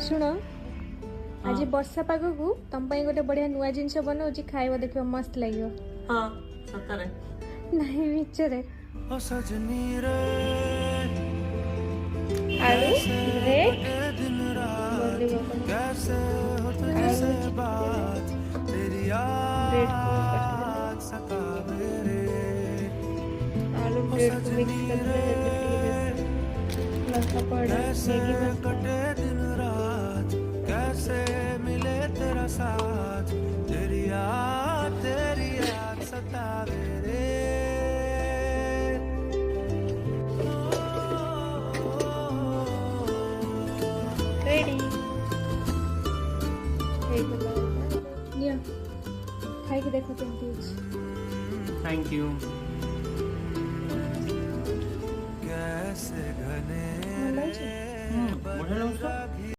शुण आज वर्षा पाग को तुम गोटे बढ़िया नुआ जिनस बनाऊँ खाइब देख मस्त लगे। हाँ सतरे नहीं मिचरे ओ सजनी रे आलू ब्रेड दिन रात बोली बाबा कैसे हो तुझसे बात तेरी ब्रेड याद सतावे रे आलू ओ ब्रेड को मिक्स सजनी कर रे लंका पाउडर कैसे मैगी मसाला कटे दिन रात कैसे मिले तेरा साथ तेरी याद सतावे रे रेडी निया खाई के देखो केमती थैंक यू। कैसे घने अच्छी बढ़िया लगा।